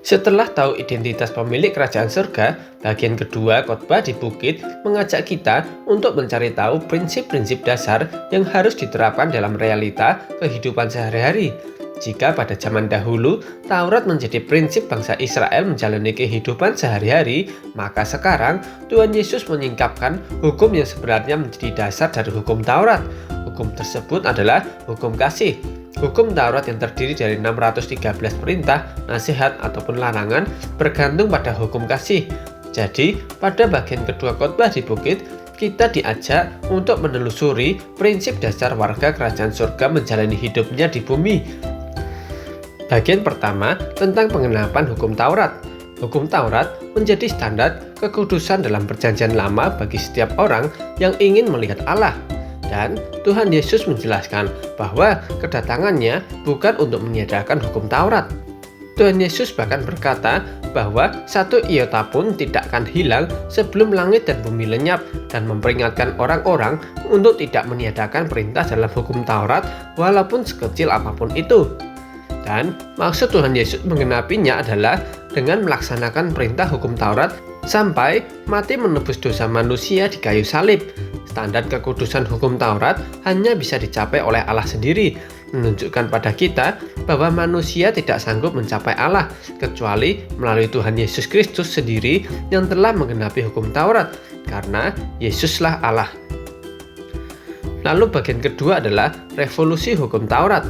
Setelah tahu identitas pemilik kerajaan surga, bagian kedua khotbah di bukit mengajak kita untuk mencari tahu prinsip-prinsip dasar yang harus diterapkan dalam realita kehidupan sehari-hari. Jika pada zaman dahulu Taurat menjadi prinsip bangsa Israel menjalani kehidupan sehari-hari, maka sekarang Tuhan Yesus menyingkapkan hukum yang sebenarnya menjadi dasar dari hukum Taurat. Hukum tersebut adalah hukum kasih. Hukum Taurat yang terdiri dari 613 perintah, nasihat, ataupun larangan bergantung pada hukum kasih. Jadi, pada bagian kedua khotbah di bukit, kita diajak untuk menelusuri prinsip dasar warga kerajaan surga menjalani hidupnya di bumi. Bagian pertama tentang pengenapan hukum Taurat. Hukum Taurat menjadi standar kekudusan dalam perjanjian lama bagi setiap orang yang ingin melihat Allah. Dan Tuhan Yesus menjelaskan bahwa kedatangannya bukan untuk meniadakan hukum Taurat. Tuhan Yesus bahkan berkata bahwa satu iota pun tidak akan hilang sebelum langit dan bumi lenyap, dan memperingatkan orang-orang untuk tidak meniadakan perintah dalam hukum Taurat walaupun sekecil apapun itu. Dan maksud Tuhan Yesus menggenapinya adalah dengan melaksanakan perintah hukum Taurat sampai mati menebus dosa manusia di kayu salib. Standar kekudusan hukum Taurat hanya bisa dicapai oleh Allah sendiri, menunjukkan pada kita bahwa manusia tidak sanggup mencapai Allah kecuali melalui Tuhan Yesus Kristus sendiri yang telah menggenapi hukum Taurat, karena Yesuslah Allah. Lalu bagian kedua adalah revolusi hukum Taurat.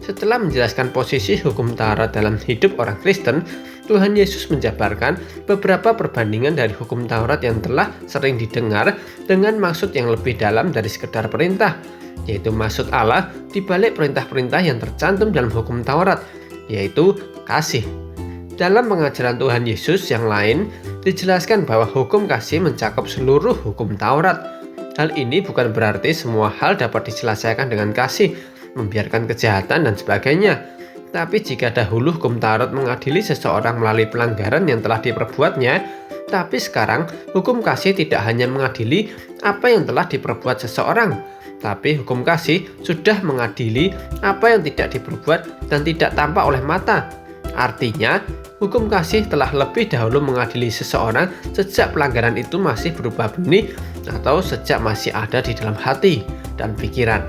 Setelah menjelaskan posisi hukum Taurat dalam hidup orang Kristen, Tuhan Yesus menjabarkan beberapa perbandingan dari hukum Taurat yang telah sering didengar dengan maksud yang lebih dalam dari sekedar perintah, yaitu maksud Allah di balik perintah-perintah yang tercantum dalam hukum Taurat, yaitu kasih. Dalam pengajaran Tuhan Yesus yang lain, dijelaskan bahwa hukum kasih mencakup seluruh hukum Taurat. Hal ini bukan berarti semua hal dapat diselesaikan dengan kasih, membiarkan kejahatan dan sebagainya. Tapi jika dahulu hukum Taurat mengadili seseorang melalui pelanggaran yang telah diperbuatnya, tapi sekarang hukum kasih tidak hanya mengadili apa yang telah diperbuat seseorang, tapi hukum kasih sudah mengadili apa yang tidak diperbuat dan tidak tampak oleh mata. Artinya, hukum kasih telah lebih dahulu mengadili seseorang sejak pelanggaran itu masih berupa benih atau sejak masih ada di dalam hati dan pikiran.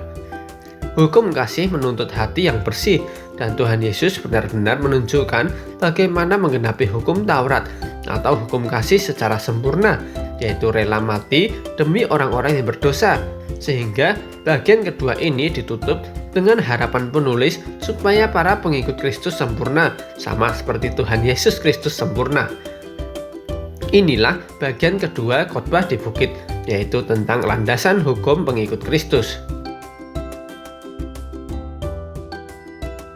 Hukum kasih menuntut hati yang bersih, dan Tuhan Yesus benar-benar menunjukkan bagaimana menggenapi hukum Taurat atau hukum kasih secara sempurna, yaitu rela mati demi orang-orang yang berdosa. Sehingga bagian kedua ini ditutup dengan harapan penulis supaya para pengikut Kristus sempurna, sama seperti Tuhan Yesus Kristus sempurna. Inilah bagian kedua khotbah di bukit, yaitu tentang landasan hukum pengikut Kristus.